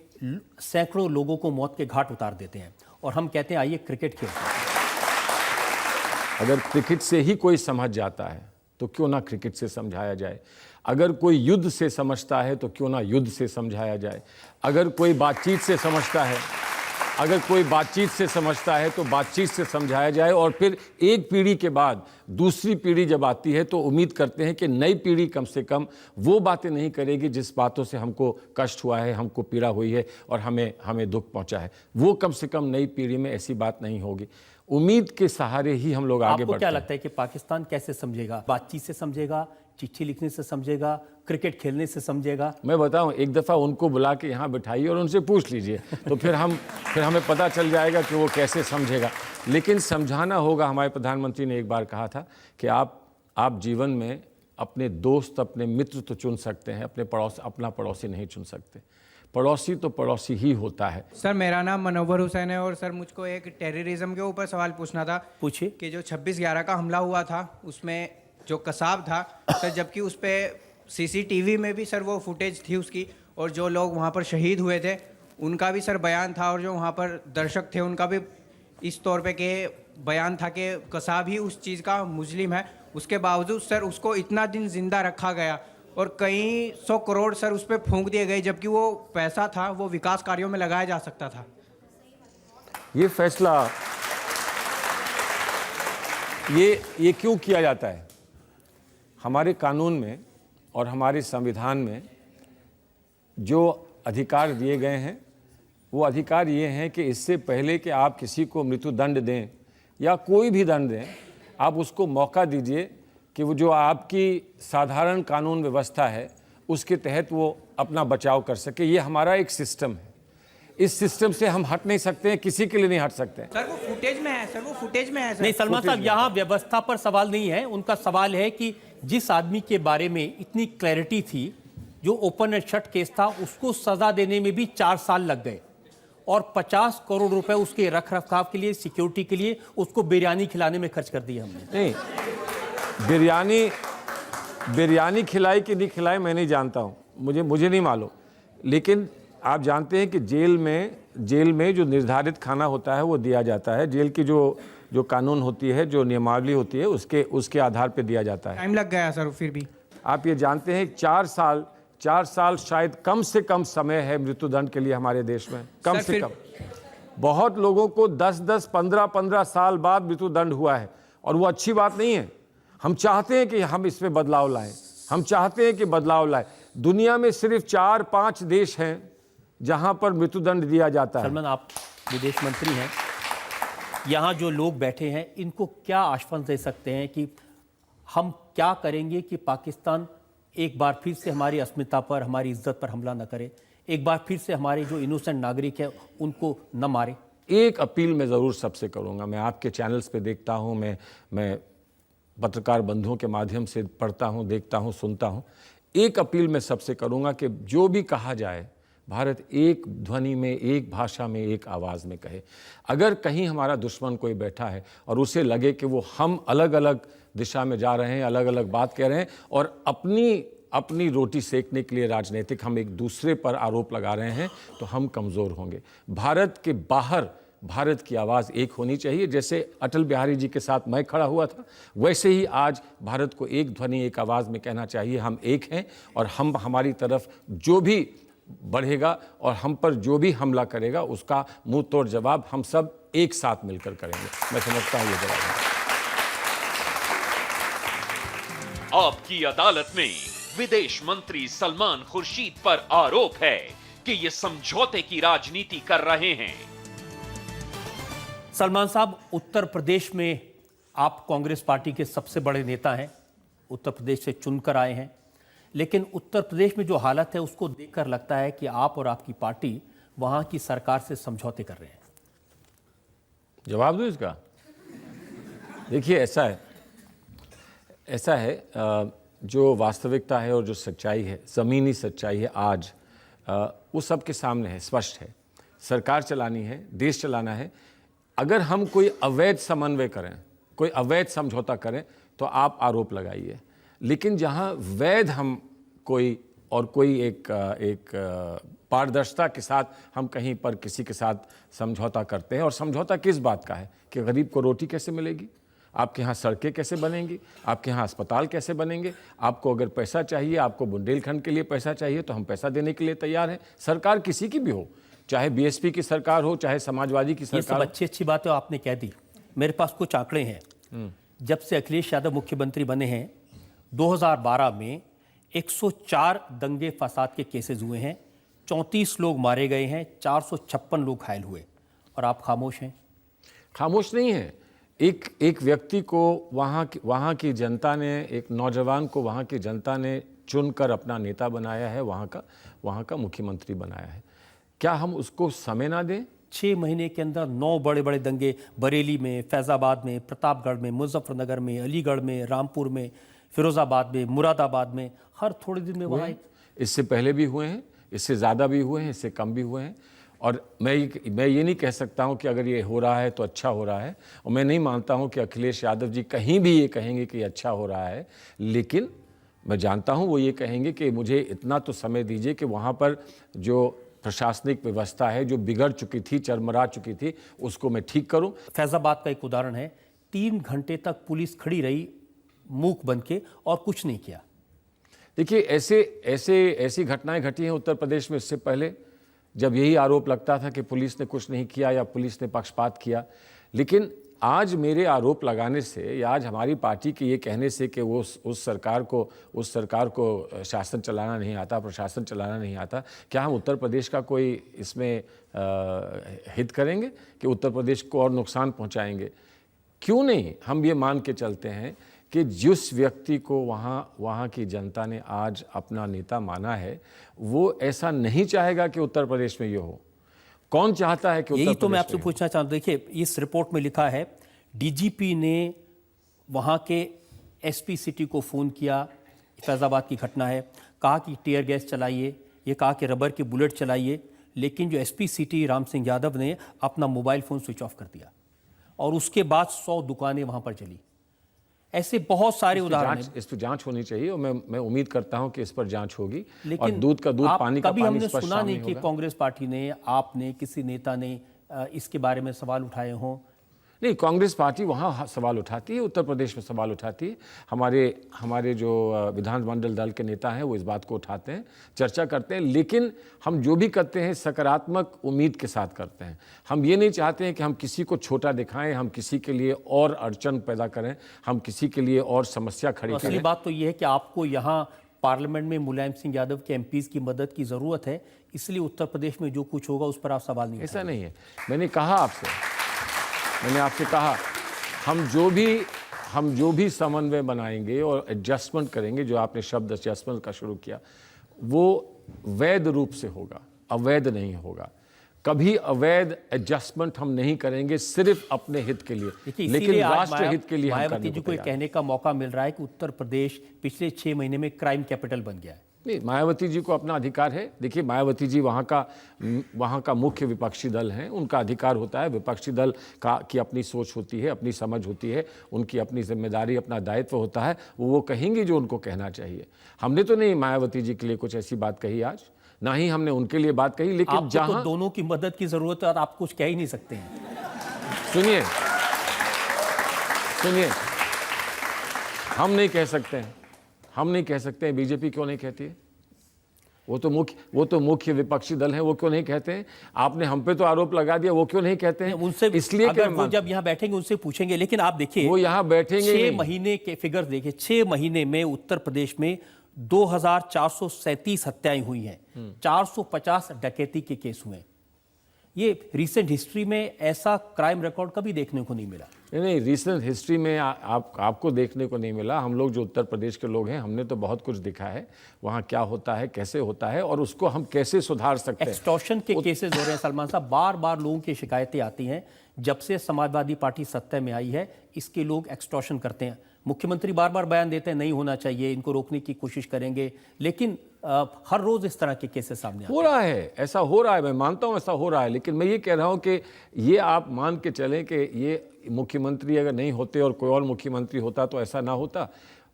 सैकड़ों लोगों को मौत के घाट उतार देते हैं और हम कहते हैं आइए क्रिकेट खेलते हैं। अगर क्रिकेट से ही कोई समझ जाता है तो क्यों ना क्रिकेट से समझाया जाए। अगर कोई युद्ध से समझता है तो क्यों ना युद्ध से समझाया जाए। अगर कोई बातचीत से समझता है तो बातचीत से समझाया जाए। और फिर एक पीढ़ी के बाद दूसरी पीढ़ी जब आती है तो उम्मीद करते हैं कि नई पीढ़ी कम से कम वो बातें नहीं करेगी जिस बातों से हमको कष्ट हुआ है, हमको पीड़ा हुई है और हमें दुख पहुंचा है। वो कम से कम नई पीढ़ी में ऐसी बात नहीं होगी। उम्मीद के सहारे ही हम लोग आगे बढ़ते हैं। आपको क्या लगता है कि पाकिस्तान कैसे समझेगा? बातचीत से समझेगा, चिट्ठी लिखने से समझेगा, क्रिकेट खेलने से समझेगा? मैं बताऊं, एक दफ़ा उनको बुला के यहाँ बिठाइए और उनसे पूछ लीजिए तो फिर हमें पता चल जाएगा कि वो कैसे समझेगा। लेकिन समझाना होगा। हमारे प्रधानमंत्री ने एक बार कहा था कि आप जीवन में अपने दोस्त, अपने मित्र तो चुन सकते हैं, अपना पड़ोसी नहीं चुन सकते। पड़ोसी तो पड़ोसी ही होता है। सर, मेरा नाम मनोवर हुसैन है और सर मुझको एक टेररिज्म के ऊपर सवाल पूछना था। पूछिए। कि जो 26/11 का हमला हुआ था उसमें जो कसाब था सर, जबकि उस पर CCTV में भी सर वो फुटेज थी उसकी, और जो लोग वहाँ पर शहीद हुए थे उनका भी सर बयान था, और जो वहाँ पर दर्शक थे उनका भी इस तौर पे के बयान था कि कसाब ही उस चीज़ का मुजरिम है उसके बावजूद सर उसको इतना दिन जिंदा रखा गया और कई 100 करोड़ सर उस पर फूंक दिए गए, जबकि वो पैसा था वो विकास कार्यों में लगाया जा सकता था। ये फैसला ये क्यों किया जाता है? हमारे कानून में और हमारे संविधान में जो अधिकार दिए गए हैं वो अधिकार ये हैं कि इससे पहले कि आप किसी को मृत्यु दंड दें या कोई भी दंड दें, आप उसको मौका दीजिए कि वो जो आपकी साधारण कानून व्यवस्था है उसके तहत वो अपना बचाव कर सके। ये हमारा एक सिस्टम है, इस सिस्टम से हम हट नहीं सकते हैं, किसी के लिए नहीं हट सकते हैं। सर वो फुटेज में है, सर वो फुटेज में है सर। नहीं सलमान साहब, यहाँ व्यवस्था पर सवाल नहीं है, उनका सवाल है कि जिस आदमी के बारे में इतनी क्लैरिटी थी, जो ओपन एंड शट केस था, उसको सजा देने में भी 4 साल लग गए और 50 करोड़ रुपए उसके रख रखाव के लिए, सिक्योरिटी के लिए, उसको बिरयानी खिलाने में खर्च कर दिए हमने। नहीं, बिरयानी खिलाई कि नहीं खिलाई मैं नहीं जानता हूँ, मुझे नहीं मालूम, लेकिन आप जानते हैं कि जेल में जो निर्धारित खाना होता है वो दिया जाता है। जेल की जो कानून होती है, जो नियमावली होती है, उसके आधार पे दिया जाता है। टाइम लग गया सर फिर भी। आप ये जानते हैं 4 साल शायद कम से कम समय है मृत्युदंड के लिए हमारे देश में, कम से कम। बहुत लोगों को 10-10, 15-15 साल बाद मृत्युदंड हुआ है और वो अच्छी बात नहीं है। हम चाहते हैं कि हम इसमें बदलाव लाएं, दुनिया में सिर्फ 4-5 देश हैं जहां पर मृत्युदंड दिया जाता है। सलमान, आप विदेश मंत्री हैं, यहाँ जो लोग बैठे हैं इनको क्या आश्वासन दे सकते हैं कि हम क्या करेंगे कि पाकिस्तान एक बार फिर से हमारी अस्मिता पर, हमारी इज्जत पर हमला न करे, एक बार फिर से हमारे जो इनोसेंट नागरिक है उनको न मारे? एक अपील मैं ज़रूर सबसे करूँगा, मैं आपके चैनल्स पे देखता हूँ, मैं पत्रकार बंधुओं के माध्यम से पढ़ता हूँ, देखता हूँ, सुनता हूँ। एक अपील मैं सबसे करूँगा कि जो भी कहा जाए, भारत एक ध्वनि में, एक भाषा में, एक आवाज़ में कहे। अगर कहीं हमारा दुश्मन कोई बैठा है और उसे लगे कि वो हम अलग अलग दिशा में जा रहे हैं, अलग अलग बात कह रहे हैं और अपनी रोटी सेकने के लिए राजनीतिक हम एक दूसरे पर आरोप लगा रहे हैं, तो हम कमज़ोर होंगे। भारत के बाहर भारत की आवाज़ एक होनी चाहिए। जैसे अटल बिहारी जी के साथ मैं खड़ा हुआ था, वैसे ही आज भारत को एक ध्वनि, एक आवाज़ में कहना चाहिए हम एक हैं और हमारी तरफ जो भी बढ़ेगा और हम पर जो भी हमला करेगा उसका मुंह तोड़ जवाब हम सब एक साथ मिलकर करेंगे। मैं समझता हूँ ये जवाब है। आपकी अदालत में विदेश मंत्री सलमान खुर्शीद पर आरोप है कि ये समझौते की राजनीति कर रहे हैं। सलमान साहब, उत्तर प्रदेश में आप कांग्रेस पार्टी के सबसे बड़े नेता हैं, उत्तर प्रदेश से चुनकर आए हैं, लेकिन उत्तर प्रदेश में जो हालत है उसको देखकर लगता है कि आप और आपकी पार्टी वहां की सरकार से समझौते कर रहे हैं। जवाब दूं इसका? देखिए, ऐसा है जो वास्तविकता है और जो सच्चाई है, ज़मीनी सच्चाई है आज, वो सबके सामने है, स्पष्ट है। सरकार चलानी है, देश चलाना है। अगर हम कोई अवैध समन्वय करें, कोई अवैध समझौता करें तो आप आरोप लगाइए, लेकिन जहां वैध हम कोई एक पारदर्शिता के साथ हम कहीं पर किसी के साथ समझौता करते हैं, और समझौता किस बात का है कि गरीब को रोटी कैसे मिलेगी, आपके यहाँ सड़कें कैसे बनेंगी, आपके यहाँ अस्पताल कैसे बनेंगे, आपको अगर पैसा चाहिए, आपको बुंदेलखंड के लिए पैसा चाहिए तो हम पैसा देने के लिए तैयार हैं। सरकार किसी की भी हो, चाहे बीएसपी की सरकार हो, चाहे समाजवादी की सरकार हो। ये सब अच्छी बातें आपने कह दी। मेरे पास कुछ आंकड़े हैं। जब से अखिलेश यादव मुख्यमंत्री बने हैं, 2012 में 104 दंगे फसाद के केसेस हुए हैं, 34 लोग मारे गए हैं, 456 लोग घायल हुए, और आप खामोश हैं। खामोश नहीं है। एक व्यक्ति को वहाँ की जनता ने, एक नौजवान को वहाँ की जनता ने चुनकर अपना नेता बनाया है, वहाँ का मुख्यमंत्री बनाया है। क्या हम उसको समय ना दें? 6 महीने के अंदर 9 बड़े बड़े दंगे, बरेली में, फैज़ाबाद में, प्रतापगढ़ में, मुजफ्फरनगर में, अलीगढ़ में, रामपुर में, फिरोजाबाद में, मुरादाबाद में, हर थोड़े दिन में वहाँ। इससे पहले भी हुए हैं, इससे ज़्यादा भी हुए हैं, इससे कम भी हुए हैं। और मैं ये नहीं कह सकता हूं कि अगर ये हो रहा है तो अच्छा हो रहा है, और मैं नहीं मानता हूं कि अखिलेश यादव जी कहीं भी ये कहेंगे कि अच्छा हो रहा है, लेकिन मैं जानता हूं वो ये कहेंगे कि मुझे इतना तो समय दीजिए कि वहाँ पर जो प्रशासनिक व्यवस्था है, जो बिगड़ चुकी थी, चरमरा चुकी थी, उसको मैं ठीक करूं। फैज़ाबाद का एक उदाहरण है, 3 घंटे तक पुलिस खड़ी रही मूक बन के और कुछ नहीं किया। देखिए, ऐसी घटनाएं घटी हैं उत्तर प्रदेश में इससे पहले, जब यही आरोप लगता था कि पुलिस ने कुछ नहीं किया या पुलिस ने पक्षपात किया। लेकिन आज मेरे आरोप लगाने से या आज हमारी पार्टी के ये कहने से कि वो उस सरकार को शासन चलाना नहीं आता, प्रशासन चलाना नहीं आता, क्या हम उत्तर प्रदेश का कोई इसमें हित करेंगे कि उत्तर प्रदेश को और नुकसान पहुंचाएंगे? क्यों नहीं? हम ये मान के चलते हैं कि जिस व्यक्ति को वहाँ की जनता ने आज अपना नेता माना है, वो ऐसा नहीं चाहेगा कि उत्तर प्रदेश में ये हो। कौन चाहता है कि यही तो मैं आपसे पूछना चाहता हूं। देखिए, इस रिपोर्ट में लिखा है डीजीपी ने वहां के एसपी सिटी को फोन किया, फैजाबाद की घटना है, कहा कि टीयर गैस चलाइए, ये कहा कि रबर की बुलेट चलाइए, लेकिन जो एसपी सिटी राम सिंह यादव ने अपना मोबाइल फोन स्विच ऑफ कर दिया और उसके बाद 100 दुकानें वहां पर जली। ऐसे बहुत सारे उदाहरण हैं। इस पर जांच होनी चाहिए और मैं उम्मीद करता हूं कि इस पर जांच होगी। लेकिन और दूध का दूध, पानी का कभी पानी। हमने सुना नहीं कि कांग्रेस पार्टी ने, आपने, किसी नेता ने इसके बारे में सवाल उठाए हों। नहीं, कांग्रेस पार्टी वहाँ सवाल उठाती है, उत्तर प्रदेश में सवाल उठाती है। हमारे जो विधानमंडल दल के नेता हैं वो इस बात को उठाते हैं, चर्चा करते हैं। लेकिन हम जो भी करते हैं सकारात्मक उम्मीद के साथ करते हैं। हम ये नहीं चाहते हैं कि हम किसी को छोटा दिखाएं, हम किसी के लिए और अड़चन पैदा करें, हम किसी के लिए और समस्या खड़ी करें। असली बात तो ये है कि आपको यहाँ पार्लियामेंट में मुलायम सिंह यादव के एमपीज की मदद की ज़रूरत है, इसलिए उत्तर प्रदेश में जो कुछ होगा उस पर आप सवाल नहीं ऐसा नहीं है। मैंने आपसे कहा हम जो भी समन्वय बनाएंगे और एडजस्टमेंट करेंगे, जो आपने शब्द एडजस्टमेंट का शुरू किया, वो वैध रूप से होगा, अवैध नहीं होगा। कभी अवैध एडजस्टमेंट हम नहीं करेंगे सिर्फ अपने हित के लिए, लेकिन राष्ट्र हित के लिए हम करने को तैयार हैं। मायावती जी को कहने का मौका मिल रहा है कि उत्तर प्रदेश पिछले 6 महीने में क्राइम कैपिटल बन गया है। नहीं, मायावती जी को अपना अधिकार है। देखिए, मायावती जी वहाँ का मुख्य विपक्षी दल हैं, उनका अधिकार होता है। विपक्षी दल की अपनी सोच होती है, अपनी समझ होती है, उनकी अपनी जिम्मेदारी, अपना दायित्व होता है। वो कहेंगे जो उनको कहना चाहिए। हमने तो नहीं मायावती जी के लिए कुछ ऐसी बात कही आज, ना ही हमने उनके लिए बात कही। लेकिन जहां तो दोनों की मदद की जरूरत है और आप कुछ कह ही नहीं सकते हैं। सुनिए, हम नहीं कह सकते हैं। बीजेपी क्यों नहीं कहती है? वो तो मुख्य विपक्षी दल है, वो क्यों नहीं कहते हैं? आपने हम पे तो आरोप लगा दिया, वो क्यों नहीं कहते हैं? उनसे इसलिए अगर वो जब यहाँ बैठेंगे उनसे पूछेंगे। लेकिन आप देखिए, वो यहाँ बैठेंगे 6 महीने के फिगर देखिए, 6 महीने में उत्तर प्रदेश में 2437 हत्याएं हुई हैं, 450 डकैती के केस हुए हैं। ये रिसेंट हिस्ट्री में ऐसा क्राइम रिकॉर्ड कभी देखने को नहीं मिला। नहीं, रिसेंट हिस्ट्री में आपको देखने को नहीं मिला। हम लोग जो उत्तर प्रदेश के लोग हैं, हमने तो बहुत कुछ देखा है, वहाँ क्या होता है, कैसे होता है और उसको हम कैसे सुधार सकते हैं। एक्सटॉर्शन के केसेस हो रहे हैं सलमान साहब, बार बार लोगों की शिकायतें आती हैं। जब से समाजवादी पार्टी सत्ता में आई है, इसके लोग एक्सटॉर्शन करते हैं। मुख्यमंत्री बार बार बयान देते हैं नहीं होना चाहिए, इनको रोकने की कोशिश करेंगे, लेकिन हर रोज इस तरह के केसेस सामने हो रहा है। ऐसा हो रहा है, मैं मानता हूं ऐसा हो रहा है। लेकिन मैं ये कह रहा हूं कि ये आप मान के चलें कि ये मुख्यमंत्री अगर नहीं होते और कोई और मुख्यमंत्री होता तो ऐसा ना होता।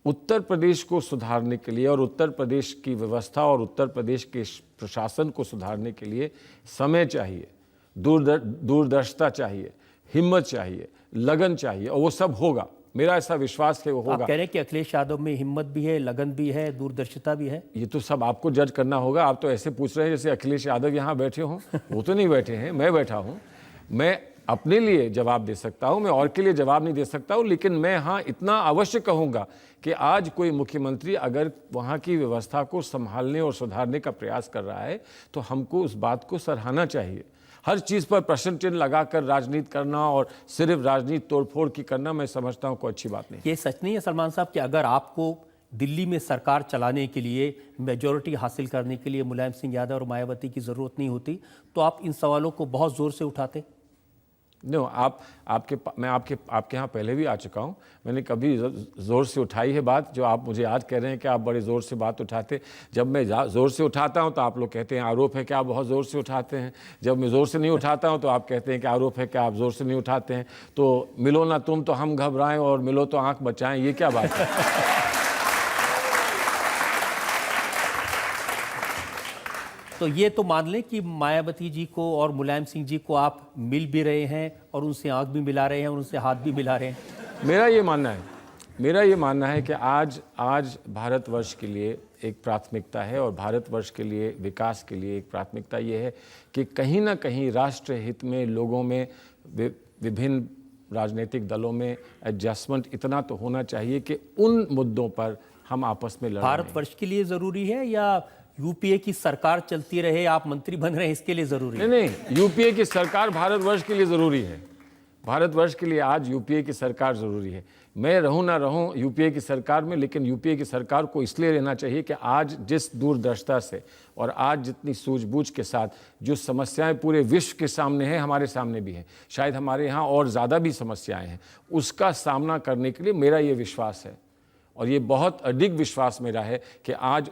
उत्तर प्रदेश को सुधारने के लिए और उत्तर प्रदेश की व्यवस्था और उत्तर प्रदेश के प्रशासन को सुधारने के लिए समय चाहिए, दूरदर्शिता चाहिए, हिम्मत चाहिए, लगन चाहिए, और वो सब होगा। मेरा ऐसा विश्वास है वो होगा। आप कह रहे हैं कि अखिलेश यादव में हिम्मत भी है, लगन भी है, दूरदर्शिता भी है। ये तो सब आपको जज करना होगा। आप तो ऐसे पूछ रहे हैं जैसे अखिलेश यादव यहाँ बैठे हों। वो तो नहीं बैठे हैं, मैं बैठा हूँ। मैं अपने लिए जवाब दे सकता हूँ, मैं और के लिए जवाब नहीं दे सकता हूँ। लेकिन मैं हाँ इतना अवश्य कहूँगा कि आज कोई मुख्यमंत्री अगर वहाँ की व्यवस्था को संभालने और सुधारने का प्रयास कर रहा है तो हमको उस बात को सराहना चाहिए। हर चीज़ पर प्रश्न चिन्ह लगाकर राजनीति करना और सिर्फ राजनीति तोड़फोड़ की करना, मैं समझता हूँ कोई अच्छी बात नहीं। ये सच नहीं है सलमान साहब कि अगर आपको दिल्ली में सरकार चलाने के लिए, मेजॉरिटी हासिल करने के लिए मुलायम सिंह यादव और मायावती की ज़रूरत नहीं होती, तो आप इन सवालों को बहुत ज़ोर से उठाते? नो, मैं आपके यहाँ पहले भी आ चुका हूँ। मैंने कभी ज़ोर से उठाई है बात जो आप मुझे आज कह रहे हैं कि आप बड़े ज़ोर से बात उठाते। जब मैं ज़ोर से उठाता हूँ तो आप लोग कहते हैं आरोप है कि आप बहुत ज़ोर से उठाते हैं। जब मैं ज़ोर से नहीं उठाता हूँ तो आप कहते हैं कि आरोप है कि आप ज़ोर से नहीं उठाते हैं। तो मिलो ना तुम तो हम घबराएं और मिलो तो आँख बचाएं, ये क्या बात है? तो ये तो मान लें कि मायावती जी को और मुलायम सिंह जी को आप मिल भी रहे हैं और उनसे आंख भी मिला रहे हैं और उनसे हाथ भी मिला रहे हैं। मेरा ये मानना है मेरा ये मानना है कि आज भारतवर्ष के लिए एक प्राथमिकता है, और भारतवर्ष के लिए विकास के लिए एक प्राथमिकता ये है कि कहीं ना कहीं राष्ट्र हित में, लोगों में, विभिन्न राजनीतिक दलों में एडजस्टमेंट इतना तो होना चाहिए कि उन मुद्दों पर हम आपस में लड़ें। भारतवर्ष के लिए जरूरी है या यूपीए की सरकार चलती रहे, आप मंत्री बन रहे हैं, इसके लिए जरूरी है? नहीं, यूपीए की सरकार भारतवर्ष के लिए जरूरी है। भारतवर्ष के लिए आज यूपीए की सरकार जरूरी है। मैं रहूं ना रहूं यूपीए की सरकार में, लेकिन यूपीए की सरकार को इसलिए रहना चाहिए कि आज जिस दूरदर्शिता से और आज जितनी सूझबूझ के साथ जो समस्याएं पूरे विश्व के सामने हैं, हमारे सामने भी हैं, शायद हमारे यहाँ और ज़्यादा भी समस्याएं हैं, उसका सामना करने के लिए मेरा ये विश्वास है, और ये बहुत अधिक विश्वास मेरा है कि आज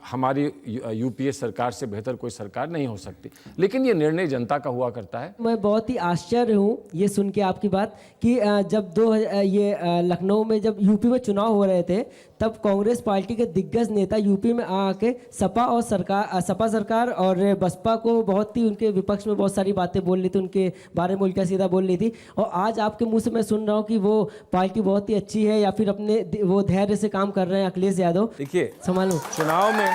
हमारी यूपीए सरकार से बेहतर कोई सरकार नहीं हो सकती। लेकिन ये निर्णय जनता का हुआ करता है। मैं बहुत ही आश्चर्य हूँ ये सुन के आपकी बात कि जब लखनऊ में जब यूपी में चुनाव हो रहे थे, तब कांग्रेस पार्टी के दिग्गज नेता यूपी में आके सपा सरकार और बसपा को बहुत ही उनके विपक्ष में बहुत सारी बातें बोल रही थी, उनके बारे में उल्टा सीधा बोल रही थी, और आज आपके मुंह से मैं सुन रहा हूँ कि वो पार्टी बहुत ही अच्छी है या फिर अपने वो धैर्य से काम कर रहे हैं अखिलेश यादव। देखिए, संभालो। चुनाव में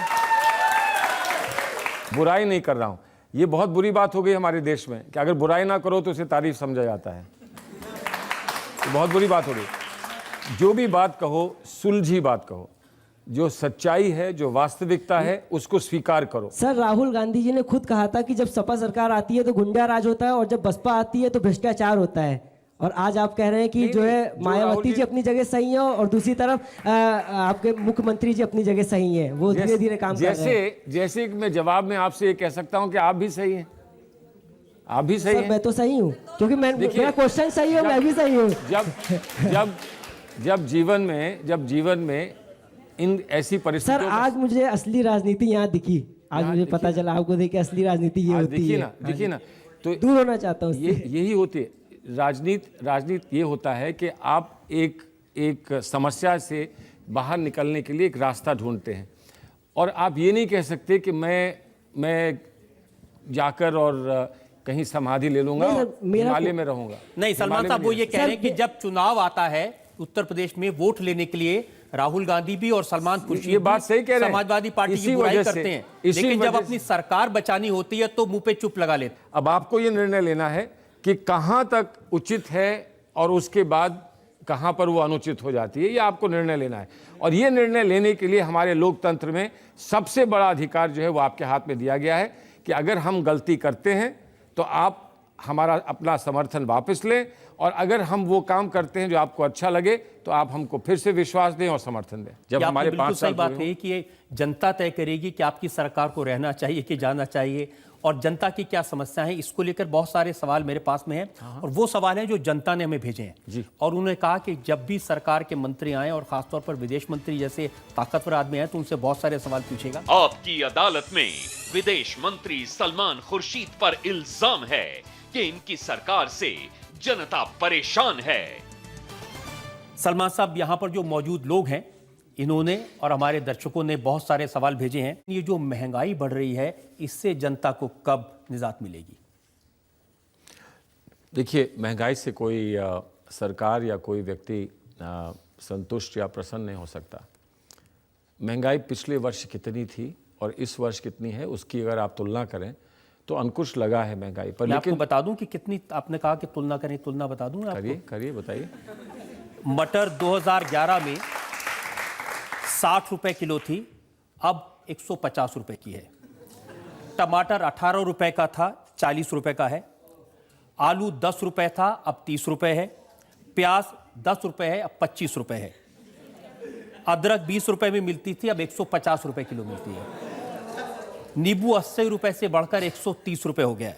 बुराई नहीं कर रहा हूं, ये बहुत बुरी बात हो गई हमारे देश में कि अगर बुराई ना करो तो उसे तारीफ समझा जाता है। तो बहुत बुरी बात हो गई। जो भी बात कहो, सुलझी बात कहो, जो सच्चाई है, जो वास्तविकता है, उसको स्वीकार करो। सर, राहुल गांधी जी ने खुद कहा था कि जब सपा सरकार आती है तो गुंडा राज होता है और जब बसपा आती है तो भ्रष्टाचार होता है, और आज आप कह रहे हैं कि जो है मायावती जी अपनी जगह सही है और दूसरी तरफ आपके मुख्यमंत्री जी अपनी जगह सही है, वो धीरे धीरे काम कर रहे हैं। जैसे मैं जवाब में आपसे ये कह सकता हूं कि आप भी सही हैं, आप भी सही हैं। मैं तो सही हूं क्योंकि मेरा क्वेश्चन सही है, मैं भी सही हूं। जब जीवन में इन ऐसी परिस्थितियों सर, आज मुझे असली राजनीति यहाँ दिखी, आज मुझे पता चला, आपको देख के असली राजनीति ये होती है। देखिए ना, तो दूर होना चाहता हूँ। यही होती है राजनीति। ये होता है कि आप एक समस्या से बाहर निकलने के लिए एक रास्ता ढूंढते हैं, और आप ये नहीं कह सकते कि मैं जाकर और कहीं समाधि ले लूंगा, हिमालय में रहूंगा। नहीं, सलमान साहब वो ये कह रहे हैं कि जब चुनाव आता है उत्तर प्रदेश में, वोट लेने के लिए राहुल गांधी भी और सलमान खुर्शीद ये बात सही कह रहे हैं, समाजवादी पार्टी की बुराई करते हैं, लेकिन जब अपनी सरकार बचानी होती है तो मुंह पे चुप लगा लेते। अब आपको ये निर्णय लेना है कि कहां तक उचित है और उसके बाद कहां पर वो अनुचित हो जाती है, ये आपको निर्णय लेना है। और ये निर्णय लेने के लिए हमारे लोकतंत्र में सबसे बड़ा अधिकार जो है वो आपके हाथ में दिया गया है कि अगर हम गलती करते हैं तो आप हमारा अपना समर्थन वापस लें, और अगर हम वो काम करते हैं जो आपको अच्छा लगे तो आप हमको फिर से विश्वास दें और समर्थन दें। जब हमारे 5 साल सही बात है कि ये जनता तय करेगी कि आपकी सरकार को रहना चाहिए कि जाना चाहिए, और जनता की क्या समस्या है, इसको लेकर बहुत सारे सवाल मेरे पास में हैं, और वो सवाल हैं जो जनता ने हमें भेजे हैं जी। और उन्होंने कहा कि जब भी सरकार के मंत्री आए और खासतौर पर विदेश मंत्री जैसे ताकतवर आदमी हैं तो उनसे बहुत सारे सवाल पूछेगा। आपकी अदालत में विदेश मंत्री सलमान खुर्शीद पर इल्जाम है कि इनकी सरकार से जनता परेशान है। सलमान साहब, यहाँ पर जो मौजूद लोग हैं, इन्होंने और हमारे दर्शकों ने बहुत सारे सवाल भेजे हैं। ये जो महंगाई बढ़ रही है, इससे जनता को कब निजात मिलेगी? देखिए, महंगाई से कोई सरकार या कोई व्यक्ति संतुष्ट या प्रसन्न नहीं हो सकता। महंगाई पिछले वर्ष कितनी थी और इस वर्ष कितनी है, उसकी अगर आप तुलना करें तो अंकुश लगा है महंगाई पर। लेकिन आपको बता दूं कि कितनी, आपने कहा कि तुलना करें, तुलना बता दूं आपको। करिए बताइए। मटर 2011 में 60 रुपए किलो थी, अब 150 रुपए की है। टमाटर 18 रुपए का था, 40 रुपए का है। आलू 10 रुपए था, अब 30 रुपए है। प्याज 10 रुपए है, अब 25 रुपए है। अदरक 20 रुपए में मिलती थी, अब 150 रुपए किलो मिलती है। नींबू 80 रुपए से बढ़कर 130 रुपए हो गया है।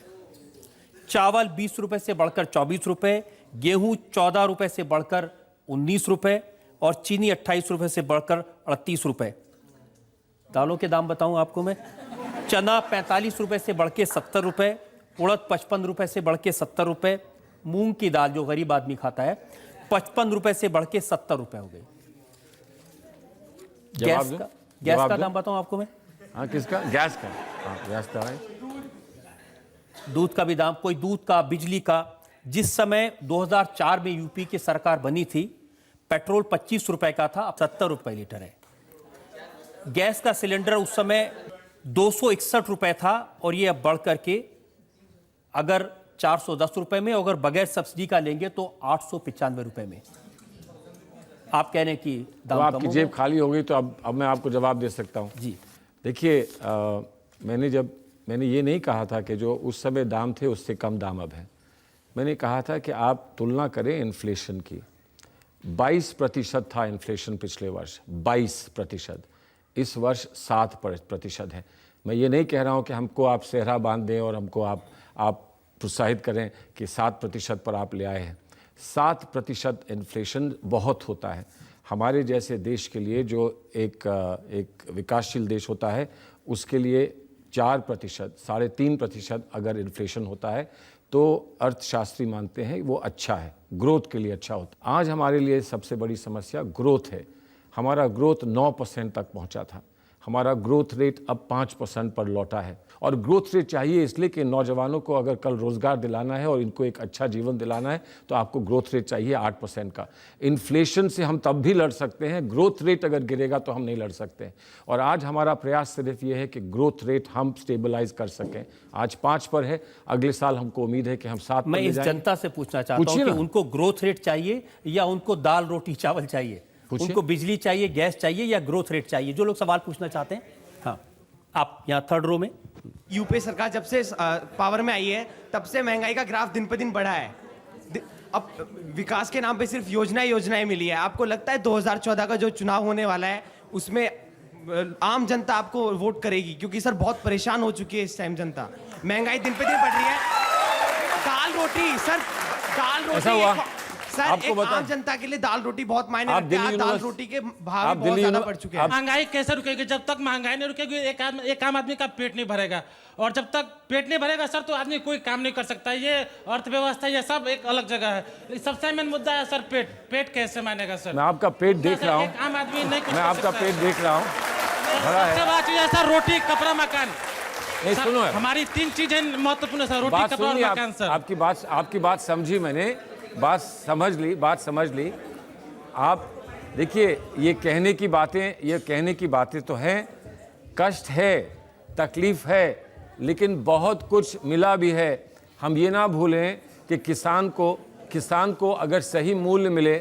चावल 20 रुपए से बढ़कर 24 रुपए, गेहूं 14 रुपए से बढ़कर 19 रुपए, और चीनी 28 रुपए से बढ़कर 38 रुपए। दालों के दाम बताऊं आपको मैं, चना 45 रुपए से बढ़ के 70 रुपए, उड़द 55 रुपए से बढ़ के 70 रुपए, मूंग की दाल जो गरीब आदमी खाता है 55 रुपए से बढ़ के 70 रुपए हो गई। गैस का दाम बताऊं आपको मैं। हाँ, किसका? गैस का। हाँ, गैस का है। दूध का भी दाम, कोई दूध का, बिजली का। जिस समय 2004 में यूपी की सरकार बनी थी, पेट्रोल 25 रुपए का था, अब 70 रुपए लीटर है। गैस का सिलेंडर उस समय 261 रुपए था और ये अब बढ़ करके अगर 410 रुपए में, अगर बगैर सब्सिडी का लेंगे तो 895 रुपए में। आप कह रहे हैं कि तो दाम आपकी कम हो जेब गए? खाली हो गई, तो अब मैं आपको जवाब दे सकता हूँ। जी देखिए, मैंने ये नहीं कहा था कि जो उस समय दाम थे उससे कम दाम अब है। मैंने कहा था कि आप तुलना करें इन्फ्लेशन की। 22% था इन्फ्लेशन पिछले वर्ष, 22%। इस वर्ष 7% है। मैं ये नहीं कह रहा हूँ कि हमको आप सेहरा बांध दें और हमको आप प्रोत्साहित करें कि 7% पर आप ले आए हैं। 7% इन्फ्लेशन बहुत होता है हमारे जैसे देश के लिए, जो एक विकासशील देश होता है, उसके लिए 4%, 3.5% अगर इन्फ्लेशन होता है तो अर्थशास्त्री मानते हैं वो अच्छा है, ग्रोथ के लिए अच्छा होता है। आज हमारे लिए सबसे बड़ी समस्या ग्रोथ है। हमारा ग्रोथ 9% तक पहुंचा था, हमारा ग्रोथ रेट अब 5% पर लौटा है। और ग्रोथ रेट चाहिए इसलिए कि नौजवानों को अगर कल रोज़गार दिलाना है और इनको एक अच्छा जीवन दिलाना है तो आपको ग्रोथ रेट चाहिए 8% का। इन्फ्लेशन से हम तब भी लड़ सकते हैं, ग्रोथ रेट अगर गिरेगा तो हम नहीं लड़ सकते हैं। और आज हमारा प्रयास सिर्फ ये है कि ग्रोथ रेट हम स्टेबलाइज कर सकें। आज 5 पर है, अगले साल हमको उम्मीद है कि हम 7 पर मैं ले इस जाएंगे। जनता से पूछना चाहता हूं कि उनको ग्रोथ रेट चाहिए या उनको दाल रोटी चावल चाहिए? उनको बिजली चाहिए, गैस चाहिए या ग्रोथ रेट चाहिए? जो लोग सवाल पूछना चाहते हैं। हाँ, आप यहाँ 3rd रो में। यूपीए सरकार जब से पावर में आई है तब से महंगाई का ग्राफ दिन पे दिन बढ़ा है। अब विकास के नाम पे सिर्फ योजनाएं मिली है। आपको लगता है 2014 का जो चुनाव होने वाला है उसमें आम जनता आपको वोट करेगी? क्योंकि सर बहुत परेशान हो चुकी है इस टाइम जनता, महंगाई दिन पे दिन बढ़ रही है। दाल रोटी सर, दाल रोटी ऐसा हुआ? सर आपको एक बता- आम जनता के लिए दाल रोटी बहुत मायने आप रखती है। दिल्ली दाल यूनिवर्स- रोटी के आप भाव बहुत दिल्ली ज्यादा यूनि- बढ़ चुके हैं। महंगाई कैसे रुकेगी? जब तक महंगाई नहीं रुकेगी एक आम आदमी का पेट नहीं भरेगा, और जब तक पेट नहीं भरेगा सर तो आदमी कोई काम नहीं कर सकता। ये अर्थव्यवस्था ये सब एक अलग जगह है। सबसे मेन मुद्दा है सर पेट कैसे मानेगा सर? मैं आपका पेट देख रहा हूँ, एक आम आदमी नहीं कुछ मैं कर आपका सकता पेट है। देख रहा हूँ, भरा है। सबसे बड़ा चीज है सर रोटी कपड़ा मकान। नहीं, सर, सुनो, हमारी 3 चीजें महत्वपूर्ण है सर, रोटी बात कपड़ा और सुनिए, मकान सर। आपकी बात समझी मैंने, बात समझ ली। आप देखिए, ये कहने की बातें तो हैं, कष्ट है, तकलीफ है, लेकिन बहुत कुछ मिला भी है। हम ये ना भूलें कि किसान को अगर सही मूल्य मिले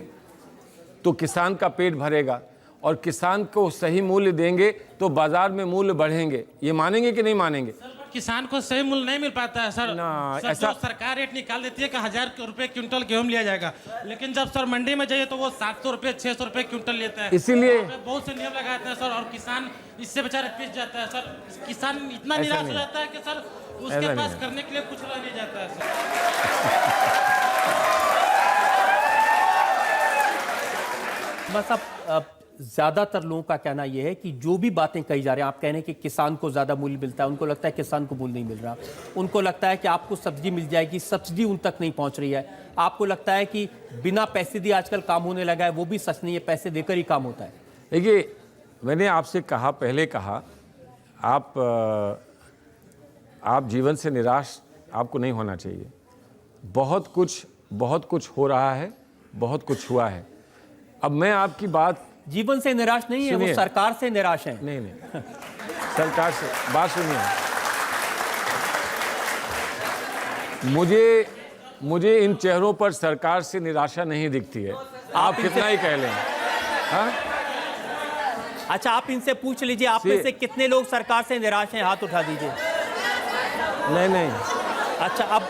तो किसान का पेट भरेगा, और किसान को सही मूल्य देंगे तो बाजार में मूल्य बढ़ेंगे। ये मानेंगे कि नहीं मानेंगे? किसान को सही मूल्य नहीं मिल पाता है सर। सर ऐसा- जो सरकार रेट निकाल देती है कि 1000 रुपए क्विंटल गेहूं लिया जाएगा, लेकिन जब सर मंडी में जाइए तो वो 700 रुपए 600 रुपए क्विंटल लेता है। इसीलिए वहाँ पे बहुत से नियम लगाते हैं सर, और किसान इससे बेचारा पिस जाता है सर। किसान इतना ऐसा निराश हो नहीं। जाता है कि सर ऐसा उसके नहीं पास है। करने के लिए कुछ रह नहीं जाता है सर। बस अब ज्यादातर लोगों का कहना यह है कि जो भी बातें कही जा रही हैं, आप कह रहे हैं कि किसान को ज्यादा मूल्य मिलता है, उनको लगता है किसान को मूल्य नहीं मिल रहा, उनको लगता है कि आपको सब्सिडी मिल जाएगी, सब्सिडी उन तक नहीं पहुंच रही है, आपको लगता है कि बिना पैसे दिए आजकल काम होने लगा है, वो भी सच नहीं है, पैसे देकर ही काम होता है। देखिए, मैंने आपसे पहले कहा, आप जीवन से निराश आपको नहीं होना चाहिए। बहुत कुछ हो रहा है, बहुत कुछ हुआ है। अब मैं आपकी बात, जीवन से निराश नहीं है, वो सरकार से निराश है। नहीं सरकार से बात सुनिए। मुझे इन चेहरों पर सरकार से निराशा नहीं दिखती है। आप कितना ही कह लें। हाँ? अच्छा, आप इनसे पूछ लीजिए, आप में से कितने लोग सरकार से निराश हैं? हाथ उठा दीजिए। नहीं। अच्छा, अब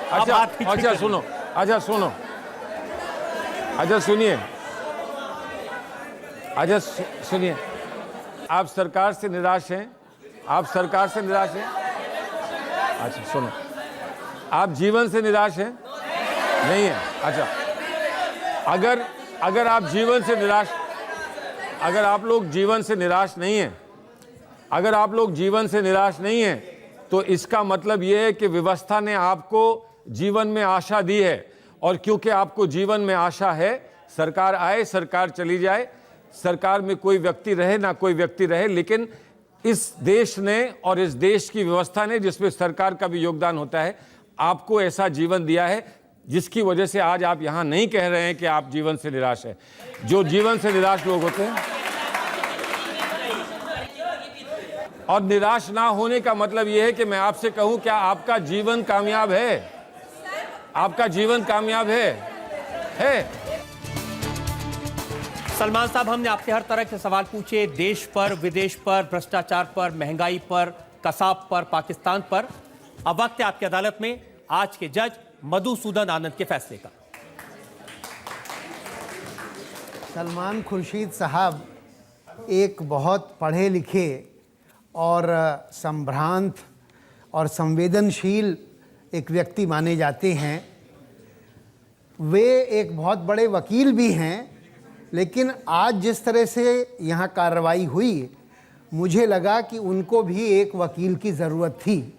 सुनिए। आप सरकार से निराश हैं? अच्छा सुनो, आप जीवन से निराश हैं? नहीं है। अच्छा, अगर आप जीवन से निराश, अगर आप लोग जीवन से निराश नहीं हैं, तो इसका मतलब यह है कि व्यवस्था ने आपको जीवन में आशा दी है, और क्योंकि आपको जीवन में आशा है, सरकार आए सरकार चली जाए, सरकार में कोई व्यक्ति रहे ना कोई व्यक्ति रहे, लेकिन इस देश ने और इस देश की व्यवस्था ने, जिसमें सरकार का भी योगदान होता है, आपको ऐसा जीवन दिया है जिसकी वजह से आज आप यहाँ नहीं कह रहे हैं कि आप जीवन से निराश हैं। जो जीवन से निराश लोग होते हैं, और निराश ना होने का मतलब यह है कि मैं आपसे कहूं, क्या आपका जीवन कामयाब है? आपका जीवन कामयाब है? सलमान साहब, हमने आपसे हर तरह के सवाल पूछे, देश पर, विदेश पर, भ्रष्टाचार पर, महंगाई पर, कसाब पर, पाकिस्तान पर। अब वक्त है आपकी अदालत में आज के जज मधुसूदन आनंद के फैसले का। सलमान खुर्शीद साहब एक बहुत पढ़े लिखे और संभ्रांत और संवेदनशील एक व्यक्ति माने जाते हैं। वे एक बहुत बड़े वकील भी हैं, लेकिन आज जिस तरह से यहाँ कार्रवाई हुई, मुझे लगा कि उनको भी एक वकील की ज़रूरत थी।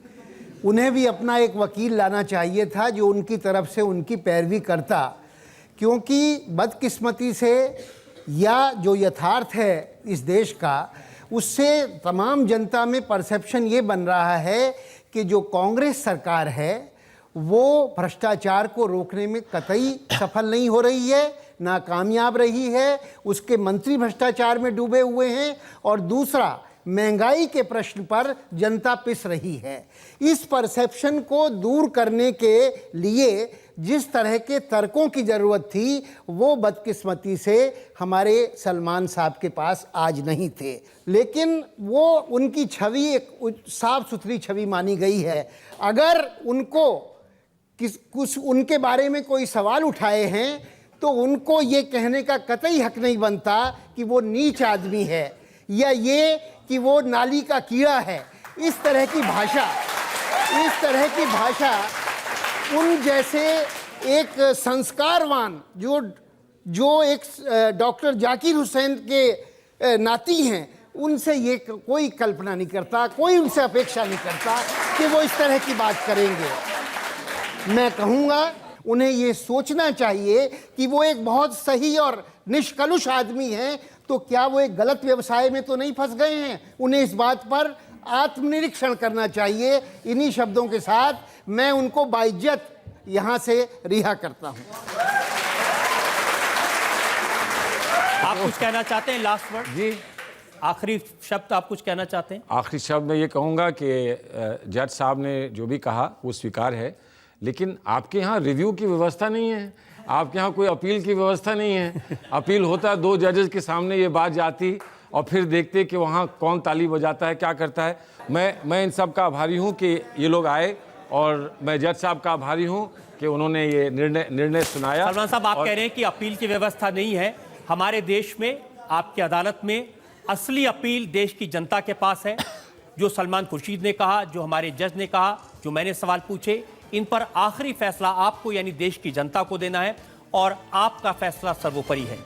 उन्हें भी अपना एक वकील लाना चाहिए था जो उनकी तरफ से उनकी पैरवी करता, क्योंकि बदकिस्मती से या जो यथार्थ है इस देश का, उससे तमाम जनता में परसेप्शन ये बन रहा है कि जो कांग्रेस सरकार है वो भ्रष्टाचार को रोकने में कतई सफल नहीं हो रही है, नाकामयाब रही है, उसके मंत्री भ्रष्टाचार में डूबे हुए हैं, और दूसरा महंगाई के प्रश्न पर जनता पिस रही है। इस परसेप्शन को दूर करने के लिए जिस तरह के तर्कों की ज़रूरत थी, वो बदकिस्मती से हमारे सलमान साहब के पास आज नहीं थे। लेकिन वो उनकी छवि एक साफ सुथरी छवि मानी गई है। अगर उनको कुछ उनके बारे में कोई सवाल उठाए हैं तो उनको ये कहने का कतई हक नहीं बनता कि वो नीच आदमी है या ये कि वो नाली का कीड़ा है। इस तरह की भाषा उन जैसे एक संस्कारवान जो एक डॉक्टर जाकिर हुसैन के नाती हैं, उनसे ये कोई कल्पना नहीं करता, कोई उनसे अपेक्षा नहीं करता कि वो इस तरह की बात करेंगे। मैं कहूँगा उन्हें ये सोचना चाहिए कि वो एक बहुत सही और निष्कलुष आदमी हैं, तो क्या वो एक गलत व्यवसाय में तो नहीं फंस गए हैं? उन्हें इस बात पर आत्मनिरीक्षण करना चाहिए। इन्हीं शब्दों के साथ मैं उनको बाइज्जत यहाँ से रिहा करता हूँ। आप कुछ कहना चाहते हैं? लास्ट वर्ड जी, आखिरी शब्द आप कुछ कहना चाहते हैं? आखिरी शब्द मैं ये कहूँगा कि जज साहब ने जो भी कहा वो स्वीकार है, लेकिन आपके यहाँ रिव्यू की व्यवस्था नहीं है, आपके यहाँ कोई अपील की व्यवस्था नहीं है। अपील होता है 2 जजेस के सामने ये बात जाती और फिर देखते कि वहाँ कौन ताली बजाता है, क्या करता है। मैं इन सब का आभारी हूँ कि ये लोग आए, और मैं जज साहब का आभारी हूँ कि उन्होंने ये निर्णय सुनाया। सलमान साहब, आप कह रहे हैं कि अपील की व्यवस्था नहीं है। हमारे देश में, आपकी अदालत में असली अपील देश की जनता के पास है। जो सलमान खुर्शीद ने कहा, जो हमारे जज ने कहा, जो मैंने सवाल पूछे, इन पर आखिरी फैसला आपको यानी देश की जनता को देना है, और आपका फैसला सर्वोपरि है।